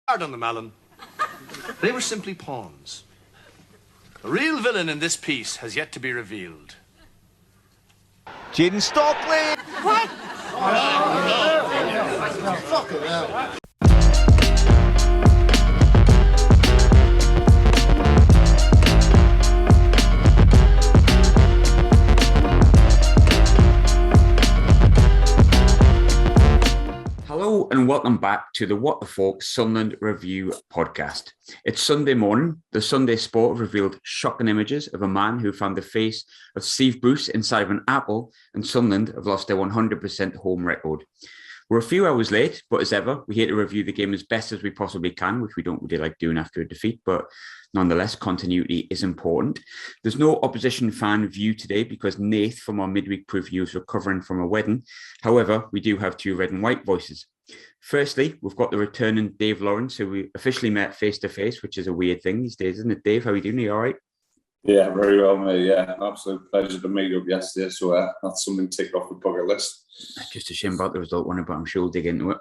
Hard on them, Alan. They were simply pawns. The real villain in this piece has yet to be revealed. Jaden Stockley! What? Fucking hell. Hello and welcome back to the What the Falk Sunderland Review podcast. It's Sunday morning. The Sunday Sport have revealed shocking images of a man who found the face of Steve Bruce inside of an apple, and Sunderland have lost their 100% home record. We're a few hours late, but as ever, we're here to review the game as best as we possibly can, which we don't really like doing after a defeat, but nonetheless, continuity is important. There's no opposition fan view today because Nath from our midweek preview is recovering from a wedding. However, we do have two red and white voices. Firstly, we've got the returning Dave Lawrence, who we officially met face-to-face, which is a weird thing these days, isn't it, Dave? How are you doing? Are you all right? Yeah, very well, mate. Yeah, absolute pleasure to meet up yesterday. So that's something ticked off the bucket list. Just a shame about the result, one, but I'm sure we'll dig into it.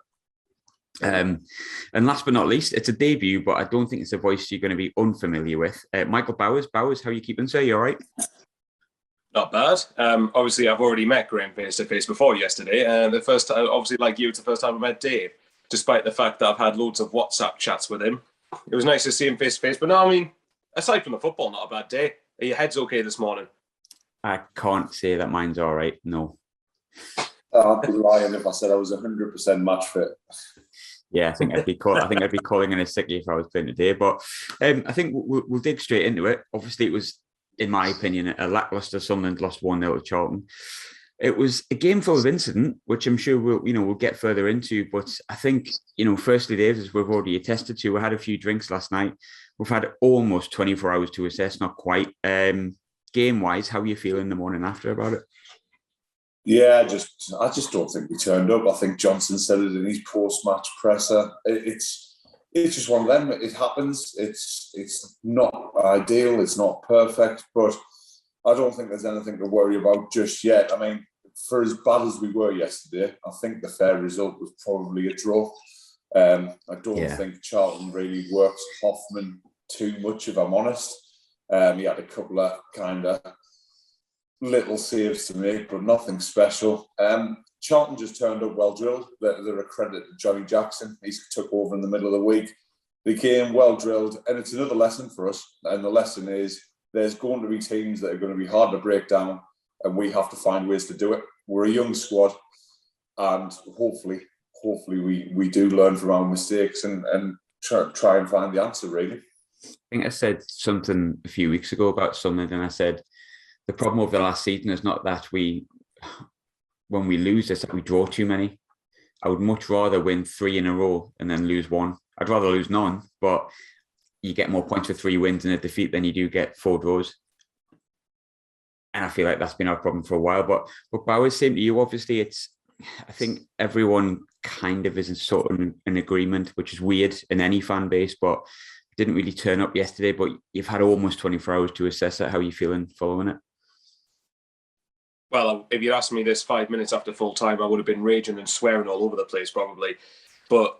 And last but not least, it's a debut, but I don't think it's a voice you're going to be unfamiliar with. Michael Bowers. Bowers, how are you keeping, sir? You all right? Not bad. Obviously, I've already met Graham face-to-face before yesterday. And the first time, obviously, like you, it's the first time I met Dave, despite the fact that I've had loads of WhatsApp chats with him. It was nice to see him face-to-face. But no, I mean, aside from the football, not a bad day. Are your heads okay this morning? I can't say that mine's all right, no. I'd be lying if I said I was 100% match fit. Yeah, I think I'd be calling in a sickie if I was playing today. But I think we'll dig straight into it. Obviously, it was, in my opinion, a lacklustre. Sunderland lost 1-0 to Charlton. It was a game full of incident, which I'm sure we'll get further into. But I think, firstly, Dave, as we've already attested to, we had a few drinks last night. We've had almost 24 hours to assess, not quite. Game-wise, how are you feeling in the morning after about it? Yeah, I just don't think we turned up. I think Johnson said it in his post-match presser. It's just one of them. It happens. It's not ideal. It's not perfect, but I don't think there's anything to worry about just yet. I mean, for as bad as we were yesterday, I think the fair result was probably a draw. I don't think Charlton really worked Hoffman too much, if I'm honest. He had a couple of kind of little saves to make, but nothing special. Charlton just turned up well drilled. They're a credit to Johnny Jackson. He took over in the middle of the week. They came well drilled, and it's another lesson for us. And the lesson is there's going to be teams that are going to be hard to break down, and we have to find ways to do it. We're a young squad, and hopefully we do learn from our mistakes and try and find the answer, really. I think I said something a few weeks ago about Sunderland, and I said the problem over the last season is not that when we lose, it's that we draw too many. I would much rather win 3 in a row and then lose 1. I'd rather lose none, but you get more points for 3 wins in a defeat than you do get 4 draws. And I feel like that's been our problem for a while. But Bowers, same to you, obviously, I think everyone kind of is in sort of an agreement, which is weird in any fan base, but didn't really turn up yesterday. But you've had almost 24 hours to assess it. How are you feeling following it? Well, if you'd asked me this 5 minutes after full time, I would have been raging and swearing all over the place probably. But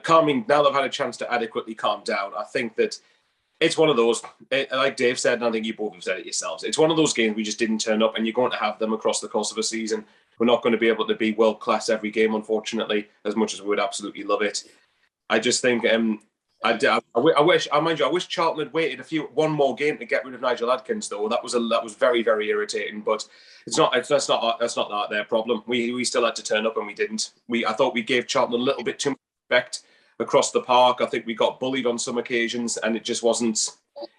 calming, now that I've had a chance to adequately calm down, I think that it's one of those, like Dave said, and I think you both have said it yourselves, it's one of those games we just didn't turn up, and you're going to have them across the course of a season. We're not going to be able to be world-class every game, unfortunately, as much as we would absolutely love it. I just think I wish Charlton had waited one more game to get rid of Nigel Adkins, though. That was very, very irritating. But that's not their problem. We still had to turn up, and we didn't. I thought we gave Charlton a little bit too much respect across the park. I think we got bullied on some occasions, and it just wasn't.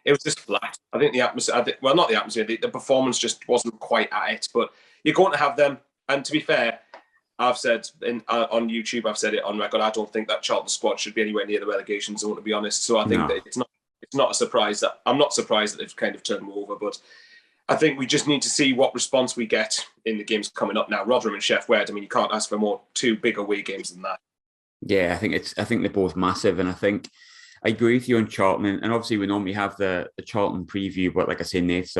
It was just flat. I think the atmosphere. Not the atmosphere. The performance just wasn't quite at it. But you're going to have them. And to be fair, I've said on YouTube, I've said it on record, I don't think that Charlton squad should be anywhere near the relegation zone, to be honest. So I think that it's not a surprise I'm not surprised that they've kind of turned them over, but I think we just need to see what response we get in the games coming up now. Rotherham and Sheffield Wednesday, I mean, you can't ask for two big away games than that. Yeah, I think they're both massive, and I think I agree with you on Charlton, and obviously we normally have the Charlton preview, but like I say, Nate's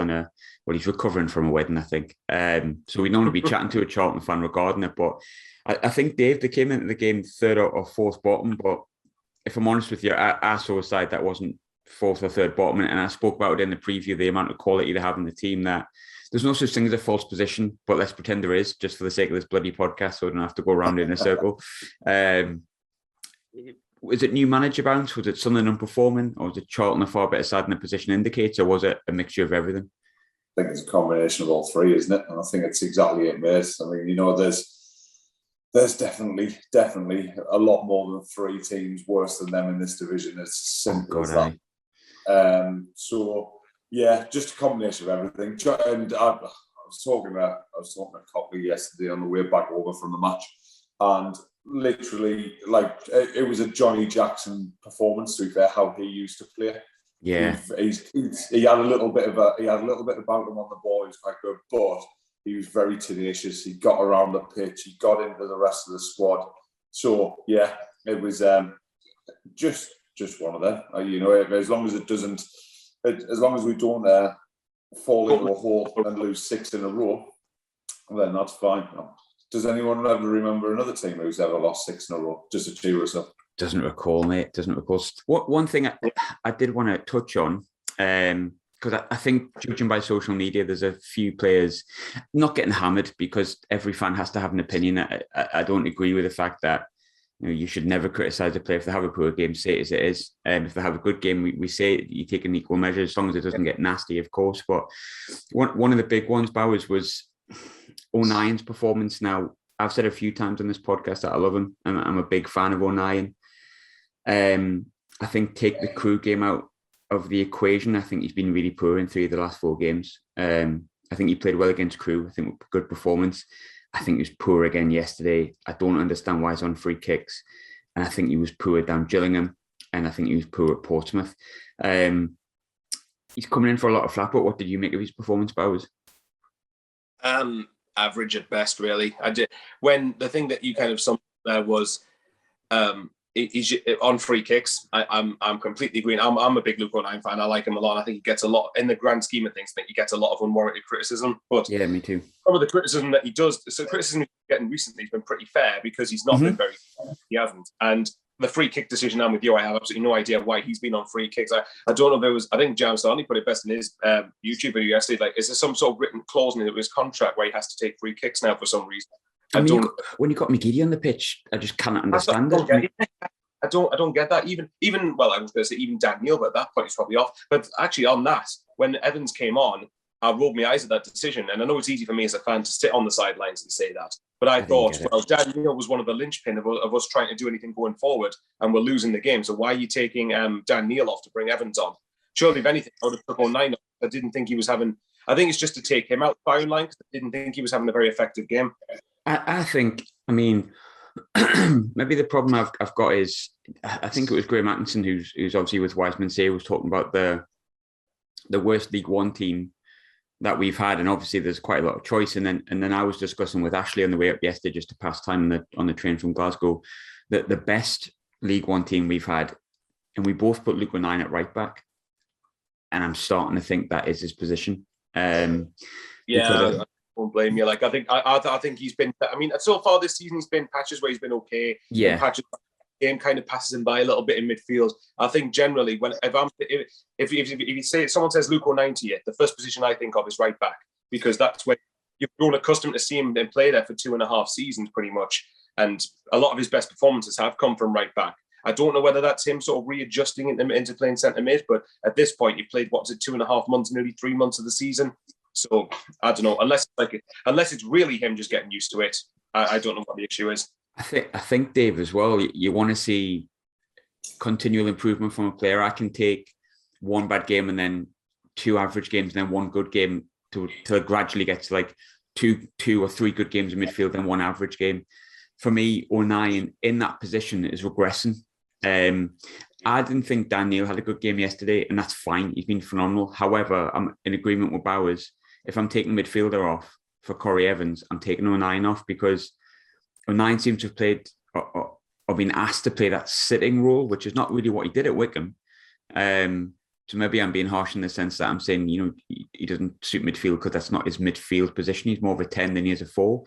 he's recovering from a wedding, I think. So we'd normally be chatting to a Charlton fan regarding it, but I think, Dave, they came into the game third or fourth bottom, but if I'm honest with you, I saw a side that wasn't fourth or third bottom, and I spoke about it in the preview, the amount of quality they have in the team, that there's no such thing as a false position, but let's pretend there is, just for the sake of this bloody podcast, so I don't have to go around it in a circle. Was it new manager bounce? Was it Sunderland underperforming? Or was it Charlton a far better side than the position indicates? Or was it a mixture of everything? I think it's a combination of all three, isn't it? And I think it's exactly it, mate. I mean, you know, there's definitely a lot more than three teams worse than them in this division. It's as simple as that. So yeah, just a combination of everything. And I was talking to Copley yesterday on the way back over from the match, and literally, like, it was a Johnny Jackson performance. To be fair, how he used to play. Yeah, he had a little bit about him on the ball. He was quite good, but he was very tenacious. He got around the pitch. He got into the rest of the squad. So yeah, it was just one of them. You know, as long as we don't fall into a hole and lose 6 in a row, then that's fine. Does anyone ever remember another team who's ever lost 6 in a row? Just to cheer us up. Doesn't recall, mate. Doesn't recall. One thing I did want to touch on, because I think, judging by social media, there's a few players not getting hammered, because every fan has to have an opinion. I don't agree with the fact that, you know, you should never criticise a player if they have a poor game. Say it as it is. If they have a good game, we say you take an equal measure, as long as it doesn't get nasty, of course. But one of the big ones, Bowers, was O'Nien's performance. Now, I've said a few times on this podcast that I love him. I'm a big fan of O'Nien. I think take the Crew game out of the equation. I think he's been really poor in 3 of the last 4 games. I think he played well against Crew. I think good performance. I think he was poor again yesterday. I don't understand why he's on free kicks. And I think he was poor down Gillingham. And I think he was poor at Portsmouth. He's coming in for a lot of flack, but what did you make of his performance, Bowers? Average at best, really. When the thing that you kind of summed there was he's on free kicks. I'm completely agreeing. I'm a big Luke O'Nien fan. I like him a lot. I think he gets a lot, in the grand scheme of things, I think he gets a lot of unwarranted criticism. But yeah, me too. Some of the criticism that he does, so criticism he's getting recently has been pretty fair, because he's not been very fair. He hasn't. And the free kick decision, I'm with you. I have absolutely no idea why he's been on free kicks. I don't know if it was, I think Jam Starney put it best in his YouTube video yesterday. Like, is there some sort of written clause in his contract where he has to take free kicks now for some reason? When you got McGeady on the pitch, I just cannot understand it. I don't get that. Even well, I was going to say even Dan Neil, but at that point he's probably off. But actually, on that, when Evans came on, I rolled my eyes at that decision. And I know it's easy for me as a fan to sit on the sidelines and say that. But I thought, well, Dan Neil was one of the linchpin of us trying to do anything going forward, and we're losing the game. So why are you taking Dan Neil off to bring Evans on? Surely, if anything, I would have took O'Nien off. I didn't think he was having. I think it's just to take him out firing line, because I didn't think he was having a very effective game. I think, I mean, maybe the problem I've got is, I think it was Graham Atkinson, who's obviously with Wiseman Say, was talking about the worst League One team that we've had, and obviously there's quite a lot of choice. And then I was discussing with Ashley on the way up yesterday, just to pass time on the train from Glasgow, that the best League One team we've had, and we both put Luke O'Nien at right back, and I'm starting to think that is his position. I won't blame you. Like, I think he's been. I mean, so far this season he's been patches where he's been okay. Yeah. Patches, game kind of passes him by a little bit in midfield. I think generally, if you say someone says Luke O'Nien to you, the first position I think of is right back, because that's where you've grown accustomed to seeing him play there for 2.5 seasons pretty much, and a lot of his best performances have come from right back. I don't know whether that's him sort of readjusting into playing centre mid, but at this point you've played 2.5 months, nearly 3 months of the season. So I don't know, unless it's really him just getting used to it. I don't know what the issue is. I think Dave, as well, you want to see continual improvement from a player. I can take one bad game and then 2 average games and then 1 good game till it gradually gets to like two or 3 good games in midfield and 1 average game. For me, O'Nien in that position is regressing. I didn't think Dan Neil had a good game yesterday, and that's fine. He's been phenomenal. However, I'm in agreement with Bowers. If I'm taking midfielder off for Corey Evans, I'm taking O'Nien off, because O'Nien seems to have played or been asked to play that sitting role, which is not really what he did at Wickham. So maybe I'm being harsh in the sense that I'm saying, you know, he doesn't suit midfield because that's not his midfield position. He's more of a 10 than he is a 4.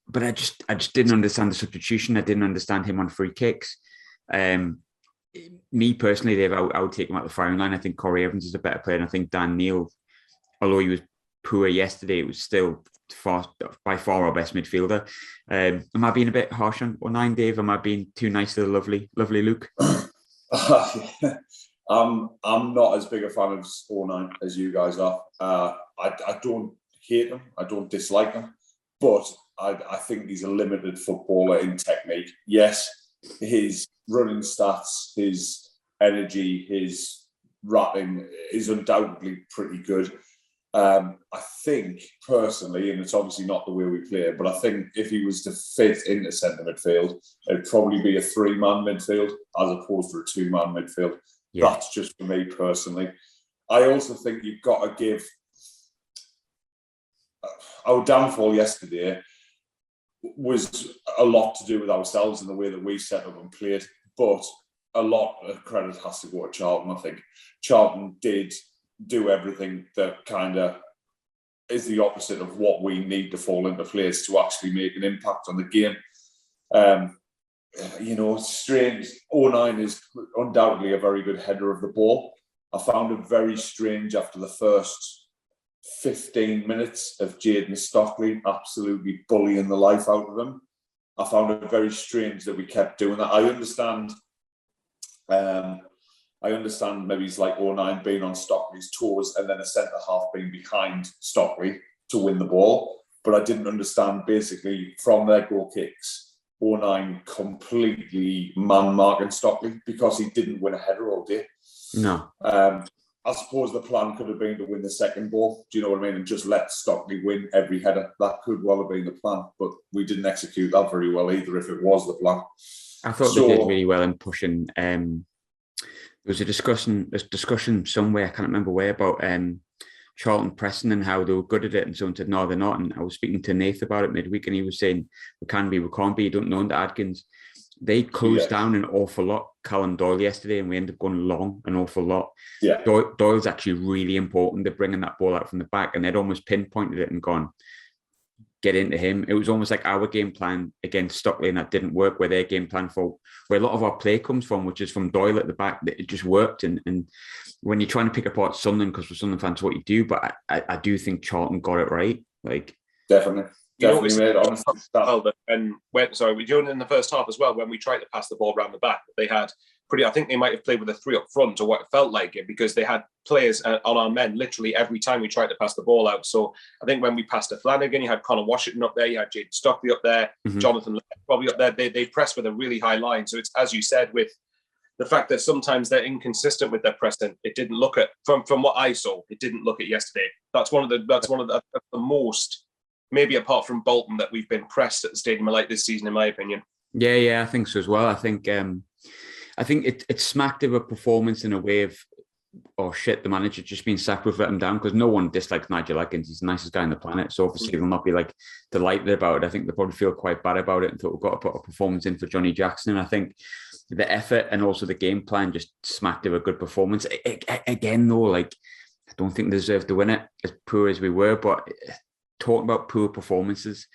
But I just didn't understand the substitution. I didn't understand him on free kicks. me personally, Dave, I would take him at the firing line. I think Corey Evans is a better player, and I think Dan Neil, although he was poor yesterday, it was still by far our best midfielder. Am I being a bit harsh on 09, Dave? Am I being too nice to the lovely Luke? I'm not as big a fan of 09 as you guys are. I don't hate him. I don't dislike him. But I think he's a limited footballer in technique. Yes, his running stats, his energy, his rapping is undoubtedly pretty good. I think personally, and it's obviously not the way we play, but I think if he was to fit into centre midfield, it'd probably be a 3-man midfield as opposed to a 2-man midfield. Yeah. That's just for me personally. I also think you've got to give our downfall yesterday was a lot to do with ourselves and the way that we set up and played, but a lot of credit has to go to Charlton. I think Charlton did do everything that kind of is the opposite of what we need to fall into place to actually make an impact on the game. It's strange. 09 is undoubtedly a very good header of the ball. I found it very strange after the first 15 minutes of Jayden Stockley absolutely bullying the life out of him. I found it very strange that we kept doing that. I understand maybe it's like 09 being on Stockley's toes and then a centre-half being behind Stockley to win the ball. But I didn't understand basically from their goal kicks, 09 completely man-marking Stockley because he didn't win a header all day. No. I suppose the plan could have been to win the second ball, do you know what I mean, and just let Stockley win every header. That could well have been the plan, but we didn't execute that very well either if it was the plan. I thought they did really well in pushing... There was a discussion somewhere, I can't remember where, about Charlton pressing and how they were good at it, and someone said, no, they're not. And I was speaking to Nath about it midweek, and he was saying, we can be, we can't be. You don't know under Adkins. They closed down an awful lot, Callum Doyle yesterday, and we ended up going long an awful lot. Yeah. Doyle's actually really important. They're bringing that ball out from the back, and they'd almost pinpointed it and gone, get into him. It was almost like our game plan against Stockley, and that didn't work, where their game plan for where a lot of our play comes from, which is from Doyle at the back, it just worked. And when you're trying to pick apart Sunderland, because for Sunderland fans, what you do, but I do think Charlton got it right. Like definitely made honestly. And we doing it in the first half as well, when we tried to pass the ball around the back, they had I think they might have played with a 3 up front, or what it felt like it, because they had players on our men literally every time we tried to pass the ball out. So I think when we passed to Flanagan, you had Connor Washington up there, you had Jayden Stockley up there, Jonathan probably up there. They pressed with a really high line. So it's, as you said, with the fact that sometimes they're inconsistent with their pressing. It didn't look at from what I saw. It didn't look at yesterday. That's one of the most, maybe apart from Bolton, that we've been pressed at the Stadium of Light this season, in my opinion. Yeah, I think so as well. I think it smacked of a performance in a way of, oh shit, the manager just been sacked, we've let him down, because no one dislikes Nigel Adkins. He's the nicest guy on the planet. So obviously they'll not be like delighted about it. I think they'll probably feel quite bad about it and thought we've got to put a performance in for Johnny Jackson. And I think the effort and also the game plan just smacked of a good performance. Again, though, like, I don't think they deserved to win it, as poor as we were. But talking about poor performances,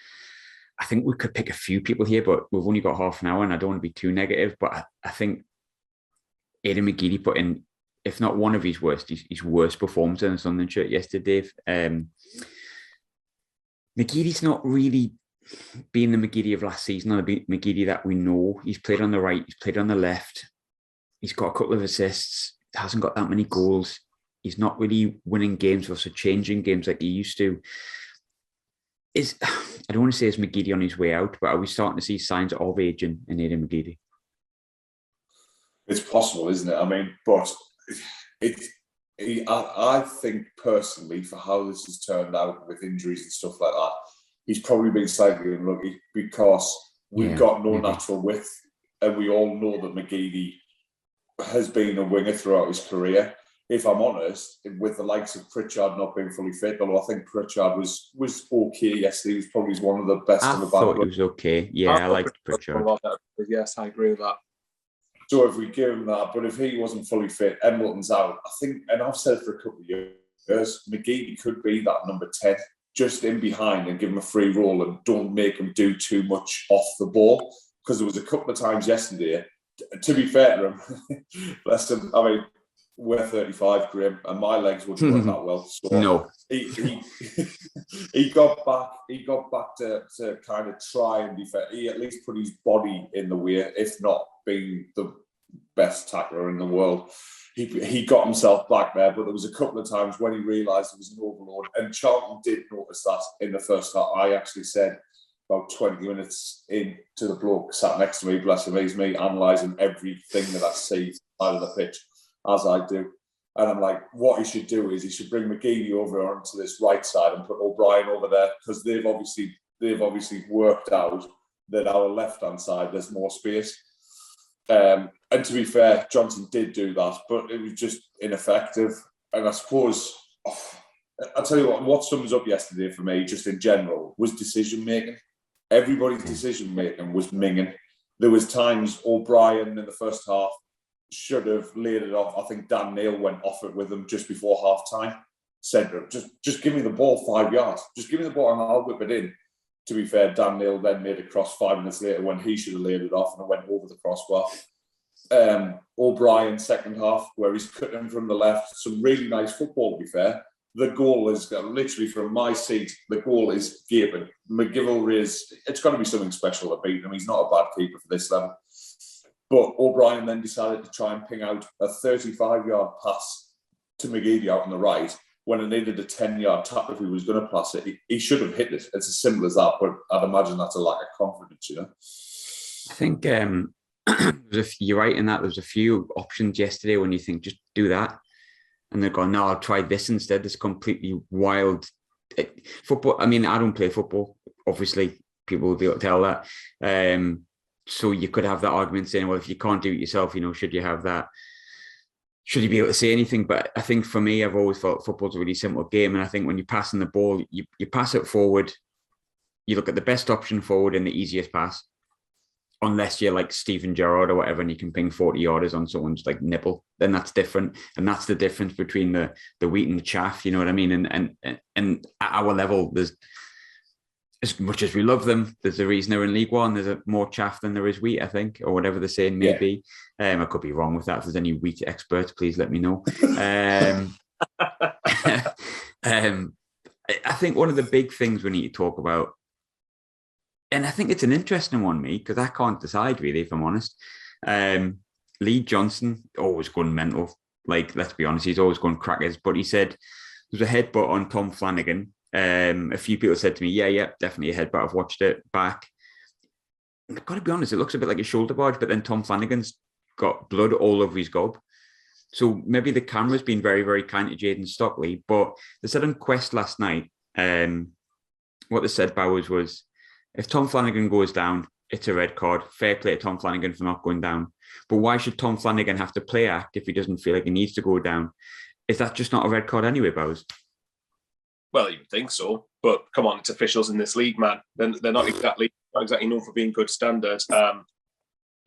I think we could pick a few people here, but we've only got half an hour and I don't want to be too negative. But I think Aidan McGeady put in, if not one of his worst performance in a Sunderland shirt yesterday, Dave. McGeady's not really been the McGeady of last season, or the McGeady that we know. He's played on the right, he's played on the left. He's got a couple of assists, hasn't got that many goals. He's not really winning games for us, or changing games like he used to. I don't want to say is McGeady on his way out, but are we starting to see signs of aging in Aidan McGeady? It's possible, isn't it? I mean, but I think personally, for how this has turned out with injuries and stuff like that, he's probably been slightly unlucky, because we've got no natural width, and we all know that McGeady has been a winger throughout his career. If I'm honest, with the likes of Pritchard not being fully fit, although I think Pritchard was okay yesterday, he was probably one of the best in the battle. I thought he was okay. Yeah, I liked Pritchard. Yes, I agree with that. So if we give him that, but if he wasn't fully fit, Embleton's out, I think, and I've said it for a couple of years, McGeady could be that number 10, just in behind and give him a free roll and don't make him do too much off the ball. Because there was a couple of times yesterday to be fair to him, bless him. I mean, we're 35, Graham, and my legs wouldn't work that well. So no, he got back. He got back to kind of try and defend. He at least put his body in the way, if not being the best tackler in the world. He got himself back there, but there was a couple of times when he realised it was an overload, and Charlton did notice that in the first half. I actually said about 20 minutes into the bloke sat next to me, bless him, he's me analysing everything that I see out of the pitch, as I do. And I'm like, what he should do is he should bring McGeady over onto this right side and put O'Brien over there, because they've obviously worked out that our left-hand side there's more space. And to be fair, Johnson did do that, but it was just ineffective. And I suppose, I'll tell you what sums up yesterday for me, just in general, was decision-making. Everybody's decision-making was minging. There was times O'Brien in the first half should have laid it off. I think Dan Neil went off it with him just before half-time. Said, just give me the ball 5 yards. Just give me the ball and I'll whip it in. To be fair, Dan Neil then made a cross 5 minutes later when he should have laid it off and it went over the crossbar. O'Brien, second half, where he's cutting from the left. Some really nice football, to be fair. The goal is literally from my seat. The goal is gaping. McGill it's got to be something special to beat him. He's not a bad keeper for this level. But O'Brien then decided to try and ping out a 35-yard pass to McGeady out on the right when it needed a 10-yard tap if he was going to pass it. He should have hit it. It's as simple as that, but I'd imagine that's a lack of confidence, you know? I think you're right in that. There's a few options yesterday when you think, just do that. And they're going, no, I'll try this instead. This completely wild football. I mean, I don't play football. Obviously, people will be able to tell that. So you could have that argument saying, well, if you can't do it yourself, should you have that? Should you be able to say anything? But I think for me, I've always thought football's a really simple game. And I think when you're passing the ball, you pass it forward. You look at the best option forward and the easiest pass. Unless you're like Steven Gerrard or whatever, and you can ping 40 yarders on someone's like nipple, then that's different. And that's the difference between the wheat and the chaff. You know what I mean? And at our level, there's, as much as we love them, there's a reason they're in League One. There's more chaff than there is wheat, I think, or whatever the saying may be. I could be wrong with that. If there's any wheat experts, please let me know. I think one of the big things we need to talk about, and I think it's an interesting one, me, because I can't decide really, if I'm honest. Lee Johnson, always going mental. Like, let's be honest, he's always going crackers. But he said there was a headbutt on Tom Flanagan. A few people said to me, yeah, definitely a headbutt. I've watched it back. I've got to be honest, it looks a bit like a shoulder barge, but then Tom Flanagan's got blood all over his gob. So maybe the camera's been very, very kind to Jayden Stockley. But they said on Quest last night, what they said, Bowers, was, if Tom Flanagan goes down, it's a red card. Fair play to Tom Flanagan for not going down. But why should Tom Flanagan have to play act if he doesn't feel like he needs to go down? Is that just not a red card anyway, Bowers? Well, you would think so. But come on, it's officials in this league, man. They're not exactly known for being good standards. I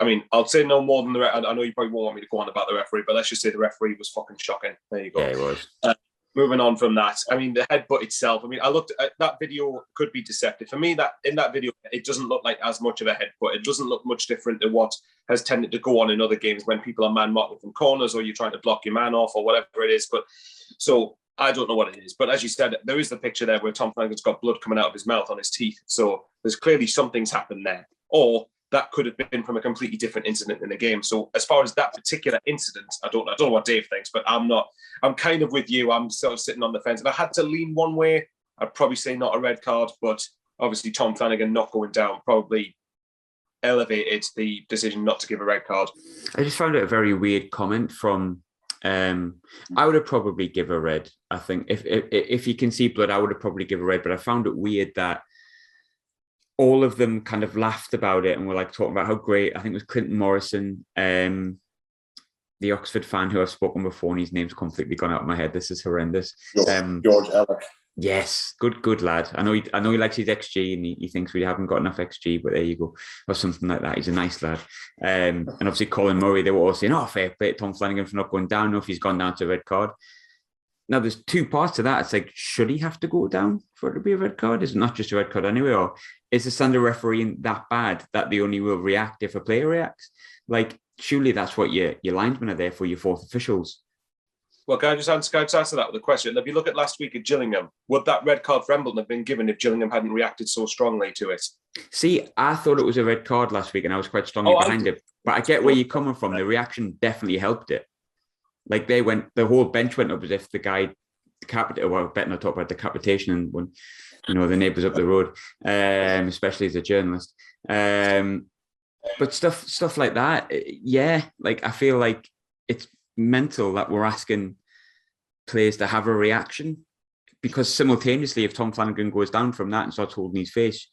mean, I'll say no more than the referee. I know you probably won't want me to go on about the referee, but let's just say the referee was fucking shocking. There you go. Yeah, he was. Moving on from that, I mean, the headbutt itself, I mean, I looked at that video, could be deceptive. For me, that in that video, it doesn't look like as much of a headbutt. It doesn't look much different to what has tended to go on in other games when people are man-marking from corners or you're trying to block your man off or whatever it is. But so I don't know what it is. But as you said, there is the picture there where Tom Flanagan's got blood coming out of his mouth on his teeth. So there's clearly something's happened there. Or that could have been from a completely different incident in the game. So as far as that particular incident, I don't know what Dave thinks, but I'm kind of with you. I'm sort of sitting on the fence. If I had to lean one way, I'd probably say not a red card, but obviously Tom Flanagan not going down probably elevated the decision not to give a red card. I just found it a very weird comment from, I would have probably give a red. I think if you can see blood, I would have probably give a red, but I found it weird that all of them kind of laughed about it and were like talking about how great. I think it was Clinton Morrison, the Oxford fan who I've spoken before, and his name's completely gone out of my head. This is horrendous. George Ellick. Yes, good lad. I know he likes his XG and he thinks we haven't got enough XG, but there you go, or something like that. He's a nice lad. And obviously Colin Murray, they were all saying, "Oh, fair play to Tom Flanagan for not going down. No, if he's gone down to a red card." Now, there's two parts to that. It's like, should he have to go down for it to be a red card? Is it not just a red card anyway? Or is the standard refereeing that bad that they only will react if a player reacts? Like, surely that's what your linesmen are there for, your fourth officials. Well, can I just answer that with a question? If you look at last week at Gillingham, would that red card for Embleton have been given if Gillingham hadn't reacted so strongly to it? See, I thought it was a red card last week and I was quite strongly behind it. But I get where you're coming from. The reaction definitely helped it. Like the whole bench went up as if the guy, well, better not talk about decapitation and when, the neighbours up the road, especially as a journalist. But stuff like that, yeah, like I feel like it's mental that we're asking players to have a reaction, because simultaneously, if Tom Flanagan goes down from that and starts holding his face,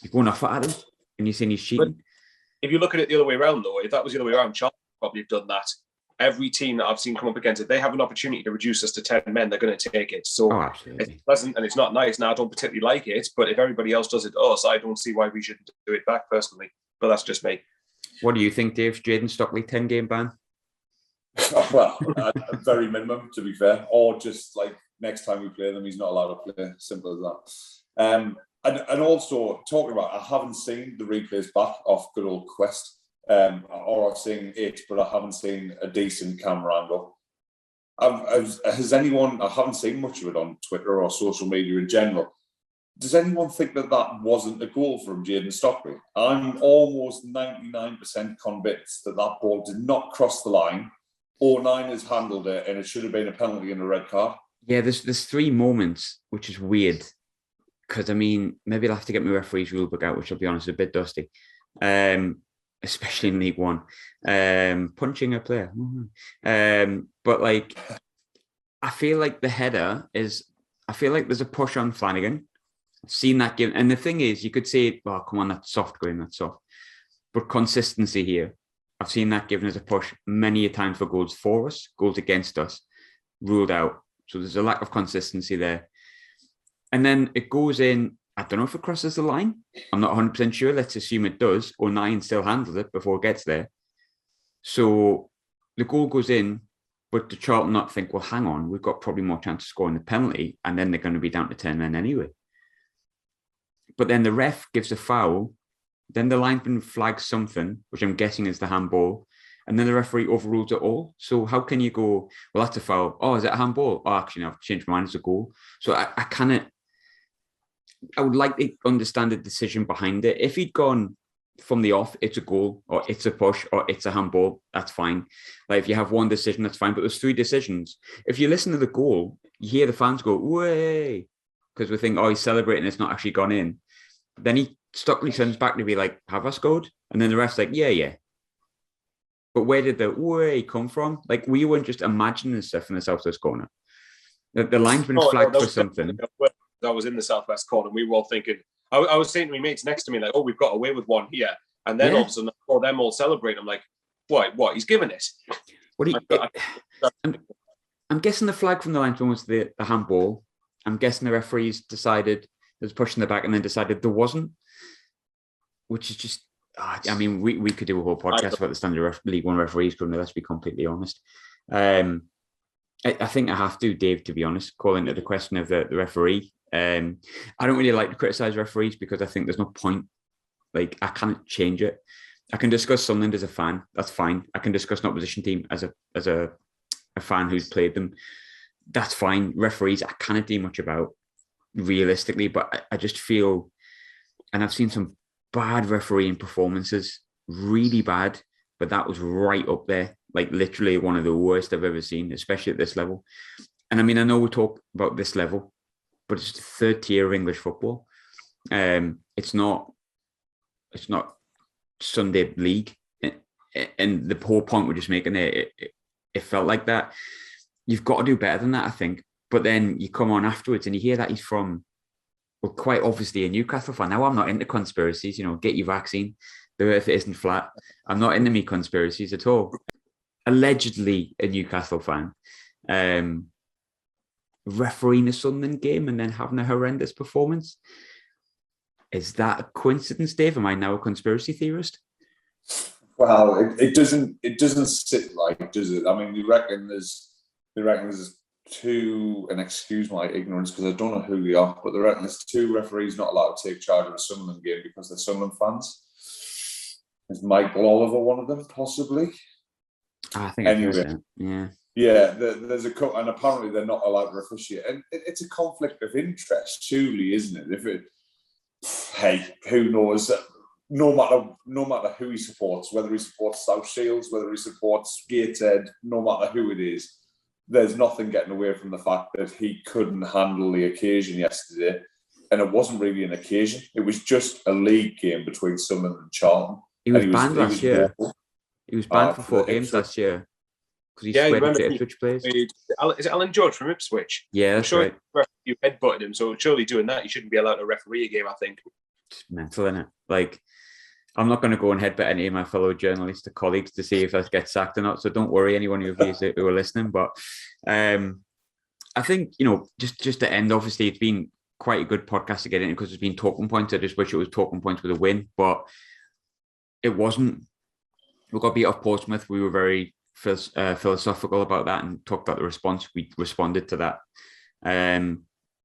you're going off at him and you're saying he's cheating. But if you look at it the other way around, though, if that was the other way around, Charlton probably have done that. Every team that I've seen come up against it, they have an opportunity to reduce us to 10 men, they're going to take it. So it's pleasant and it's not nice. Now, I don't particularly like it, but if everybody else does it to us, I don't see why we shouldn't do it back personally. But that's just me. What do you think, Dave? Jayden Stockley 10-game ban? Well, at very minimum, to be fair, or just like next time we play them, he's not allowed to play. Simple as that. And also talking about, I haven't seen the replays back off good old Quest, or I've seen it, but I haven't seen a decent camera angle. Has anyone? I haven't seen much of it on Twitter or social media in general. Does anyone think that wasn't a goal from Jayden Stockley? I'm almost 99% convinced that ball did not cross the line. Or nine has handled it, and it should have been a penalty and a red card. Yeah, there's three moments, which is weird. Because, I mean, maybe I'll have to get my referee's rule book out, which I'll be honest, is a bit dusty. Especially in League One. Punching a player. But, like, I feel like the header is... I feel like there's a push on Flanagan. I've seen that given. And the thing is, you could say, oh, come on, that's soft, Graham, that's soft. But consistency here. I've seen that given as a push many a time for goals for us, goals against us, ruled out. So there's a lack of consistency there. And then it goes in, I don't know if it crosses the line. I'm not 100% sure. Let's assume it does. Or nine still handles it before it gets there. So the goal goes in, but the Charlton not think, well, hang on, we've got probably more chance of scoring the penalty, and then they're going to be down to 10 men anyway. But then the ref gives a foul. Then the linesman flags something, which I'm guessing is the handball, and then the referee overrules it all. So how can you go, well, that's a foul. Oh, is it a handball? Oh, actually, no, I've changed my mind. It's a goal. So I would like to understand the decision behind it. If he'd gone from the off, it's a goal, or it's a push, or it's a handball, that's fine. Like if you have one decision, that's fine. But there's three decisions. If you listen to the goal, you hear the fans go, way, because we think, oh, he's celebrating, it's not actually gone in. Then Stockley sends back to be like, have I scored? And then the ref's like, yeah. But where did the way come from? Like, we weren't just imagining stuff in the southwest corner. The linesman flagged for something. That was in the southwest corner. We were all thinking, I was saying to my mates next to me, like, oh, we've got away with one here. And then all of a sudden, I saw them all celebrate. I'm like, what? He's giving it. I'm guessing the flag from the linesman was the handball. I'm guessing the referees decided there was pushing the back and then decided there wasn't, which is just, I mean, we could do a whole podcast about the standard League One referees, couldn't we? Let's be completely honest. I think I have to, Dave, to be honest, call into the question of the referee. I don't really like to criticise referees because I think there's no point. Like, I can't change it. I can discuss Sunderland as a fan. That's fine. I can discuss an opposition team as a fan who's played them. That's fine. Referees, I can't do much about realistically, but I just feel, and I've seen some bad refereeing performances, really bad, but that was right up there, like literally one of the worst I've ever seen, especially at this level. And I mean, I know we talk about this level, but it's the third tier of English football. It's not Sunday league, and the whole point we're just making there, it felt like that. You've got to do better than that, I think. But then you come on afterwards and you hear that he's from, well, quite obviously a Newcastle fan. Now, I'm not into conspiracies, get your vaccine. The earth isn't flat. I'm not into me conspiracies at all. Allegedly a Newcastle fan. Refereeing a Sunderland game and then having a horrendous performance. Is that a coincidence, Dave? Am I now a conspiracy theorist? Well, it doesn't sit like, does it? I mean, you reckon there's two, and excuse my ignorance because I don't know who they are, but they reckon there's two referees not allowed to take charge of a Sunderland game because they're Sunderland fans. Is Michael Oliver one of them, possibly? I think anyway. Yeah, there's a couple, and apparently they're not allowed to officiate. And it's a conflict of interest, surely, isn't it? If it, hey, who knows? No matter who he supports, whether he supports South Shields, whether he supports Gateshead, no matter who it is, there's nothing getting away from the fact that he couldn't handle the occasion yesterday. And it wasn't really an occasion. It was just a league game between Sunderland and Charlton. He was banned last year. He was banned for 4 games last year. Because he sweated to Ipswich players. Is it Alan George from Ipswich? Yeah, that's right. You headbutted him, so surely doing that, you shouldn't be allowed to referee a game, I think. It's mental, isn't it? Like, I'm not going to go and headbutt any of my fellow journalists or colleagues to see if I get sacked or not. So don't worry, anyone who are listening. But I think, just to end, obviously, it's been quite a good podcast to get into because it's been talking points. I just wish it was talking points with a win, but it wasn't. We got beat off Portsmouth. We were very philosophical about that and talked about the response. We responded to that.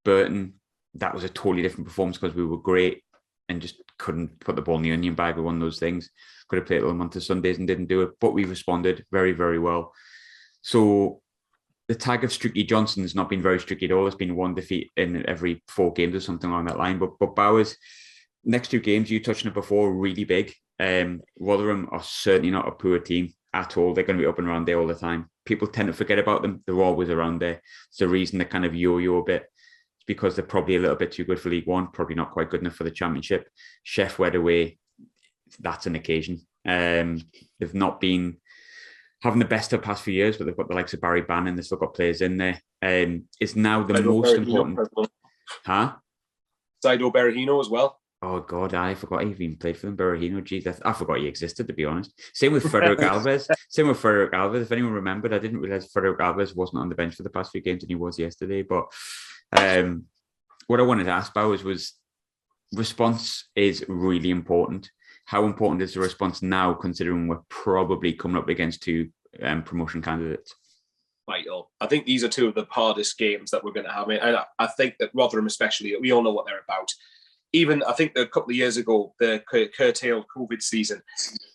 Burton, that was a totally different performance because we were great and just couldn't put the ball in the onion bag with one of those things. Could have played a month of Sundays and didn't do it, but we responded very, very well. So the tag of Streaky Johnson has not been very streaky at all. It's been 1 defeat in every 4 games or something along that line. But Bowers, next 2 games, you touched on it before, really big. Rotherham are certainly not a poor team at all. They're going to be up and around there all the time. People tend to forget about them. They're always around there. It's the reason they kind of yo-yo a bit. It's because they're probably a little bit too good for League One, probably not quite good enough for the Championship. Chef Wed away, that's an occasion. They've not been having the best of the past few years, but they've got the likes of Barry Bannon. They've still got players in there. It's now the most important. Huh? Saido Berahino as well. Oh God, I forgot he even played for them. Berahino, geez, I forgot he existed, to be honest. Same with Frederick Alves. If anyone remembered, I didn't realize Frederick Alves wasn't on the bench for the past few games, and he was yesterday. But what I wanted to ask Bowers was, response is really important. How important is the response now, considering we're probably coming up against 2 promotion candidates? Vital. I think these are 2 of the hardest games that we're going to have. And I think that Rotherham especially, we all know what they're about. Even, I think a couple of years ago, the curtailed COVID season,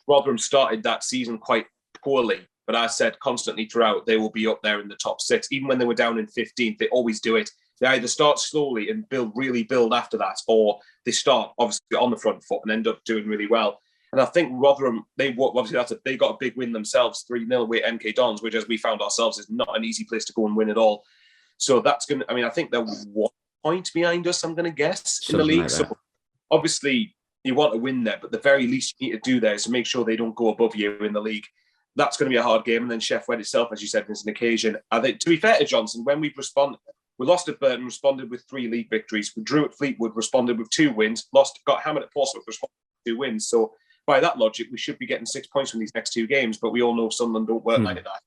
Rotherham started that season quite poorly. But I said constantly throughout, they will be up there in the top 6. Even when they were down in 15th, they always do it. They either start slowly and build after that, or they start obviously on the front foot and end up doing really well. And I think Rotherham, they got a big win themselves, 3-0 with MK Dons, which, as we found ourselves, is not an easy place to go and win at all. So that's going to, I think they're 1 point behind us, I'm going to guess, in the league. Like so obviously you want to win there, but the very least you need to do there is to make sure they don't go above you in the league. That's going to be a hard game. And then Chef Wed itself, as you said, is an occasion. I think, to be fair to Johnson, when we lost at Burton, responded with 3 league victories. We drew at Fleetwood, responded with 2 wins. Got hammered at Portsmouth, responded with 2 wins. So by that logic, we should be getting 6 points from these next 2 games. But we all know Sunderland don't work like that.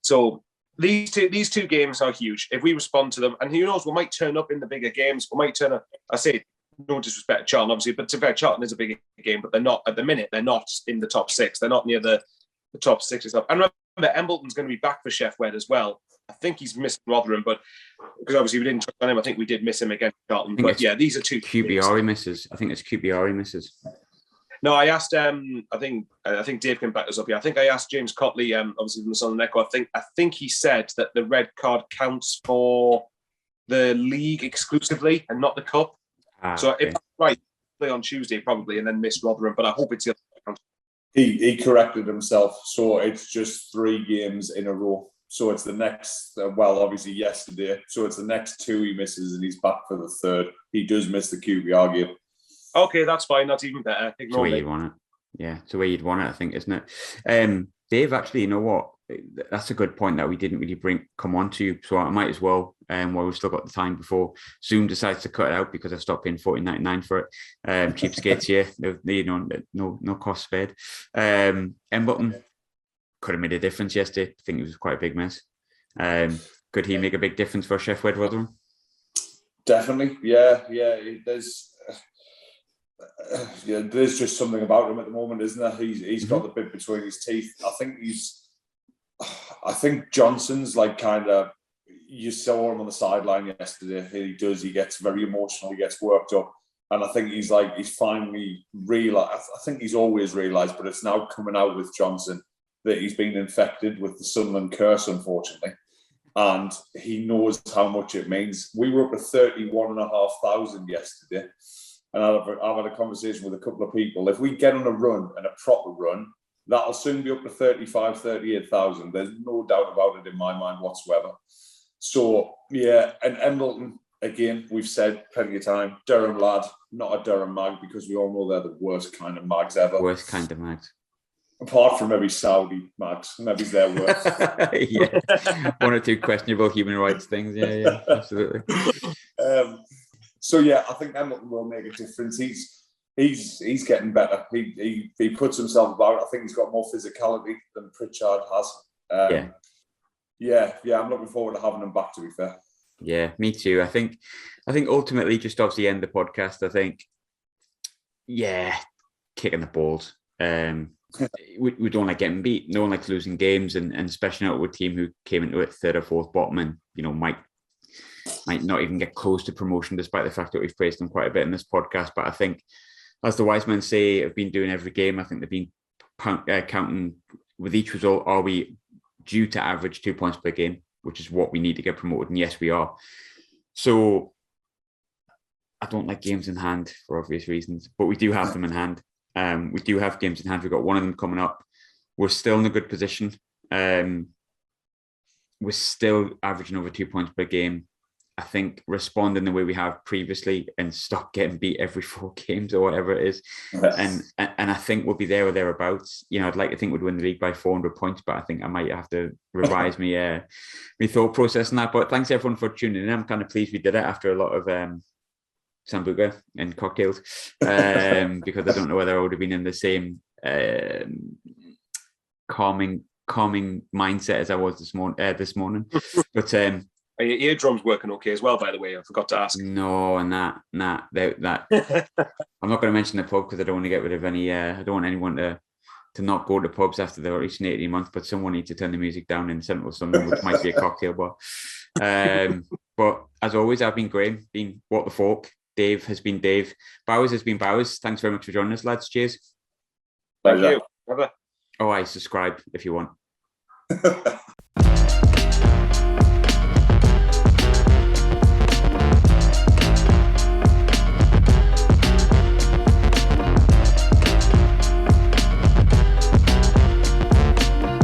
So these two games are huge. If we respond to them, and who knows, we might turn up in the bigger games. We might turn up. I say no disrespect to Charlton, obviously, but to be fair, Charlton is a bigger game, but they're not at the minute. They're not in the top 6. They're not near the top 6 and stuff. And remember, Embleton's going to be back for Chef Wed as well. I think he's missed Rotherham, but because obviously we didn't touch on him, I think we did miss him against Charlton. But yeah, these are 2 QBR he misses. I think it's QBR he misses. No, I asked. I think Dave can back us up here. I think I asked James Cotley, obviously from the Sunderland Echo. I think he said that the red card counts for the league exclusively and not the cup. So if that's right, play on Tuesday probably, and then miss Rotherham. But I hope it's the other. He corrected himself, so it's just 3 games in a row. So it's the next, obviously yesterday. So it's the next 2 he misses, and he's back for the 3rd. He does miss the QPR game. Okay, that's fine. That's even better. It's the way you'd want it. Yeah, it's the way you'd want it, I think, isn't it? Dave, actually, you know what? That's a good point that we didn't really come on to. So I might as well, while we've still got the time before Zoom decides to cut it out because I stopped paying $14.99 for it. Cheapskates here, no cost spared. Embleton could have made a difference yesterday. I think it was quite a big mess. Could he make a big difference for Chef Wed Rotherham? Definitely, yeah. There's just something about him at the moment, isn't there? He's got the bit between his teeth. I think Johnson's like kind of, you saw him on the sideline yesterday. He gets very emotional, he gets worked up. And I think he's finally realised. I think he's always realised, but it's now coming out with Johnson that he's been infected with the Sunderland curse, unfortunately. And he knows how much it means. We were up to 31,500 yesterday. And I've had a conversation with a couple of people. If we get on a run, and a proper run, that'll soon be up to 35, 38,000. There's no doubt about it in my mind whatsoever. So, yeah, and Embleton, again, we've said plenty of time, Durham lad, not a Durham mag, because we all know they're the worst kind of mags ever. Worst kind of mags. Apart from maybe Saudi mags, maybe they're worse. Yeah, one or two questionable human rights things. Yeah, absolutely. So yeah, I think Embleton will make a difference. He's getting better. He puts himself about. I think he's got more physicality than Pritchard has. Yeah. I'm looking forward to having him back, to be fair. Yeah, me too. I think ultimately, just obviously end the podcast. I think, kicking the balls. We don't like getting beat. No one likes losing games, and especially not with a team who came into it third or fourth bottom, and might not even get close to promotion, despite the fact that we've praised them quite a bit in this podcast. But I think, as the wise men say, have been doing every game. I think they've been counting with each result. Are we due to average 2 points per game, which is what we need to get promoted? And yes, we are. So I don't like games in hand for obvious reasons, but we do have them in hand. We do have games in hand. We've got one of them coming up. We're still in a good position. We're still averaging over 2 points per game. I think responding the way we have previously and stop getting beat every 4 games or whatever it is. Yes. And I think we'll be there or thereabouts. I'd like to think we'd win the league by 400 points, but I think I might have to revise my thought process on that. But thanks everyone for tuning in. I'm kind of pleased we did it after a lot of Sambuca and cocktails, because I don't know whether I would have been in the same calming mindset as I was this morning. But are your eardrums working okay as well, by the way? I forgot to ask. No, and that I'm not going to mention the pub because I don't want to get rid of any. I don't want anyone to not go to pubs after they're reaching 18 months. But someone needs to turn the music down in Central Sunderland, which might be a cocktail bar. But as always, I've been Graham, been What the Falk. Dave has been Dave. Bowers has been Bowers. Thanks very much for joining us, lads. Cheers. Thank you. Bye-bye. Oh, subscribe if you want.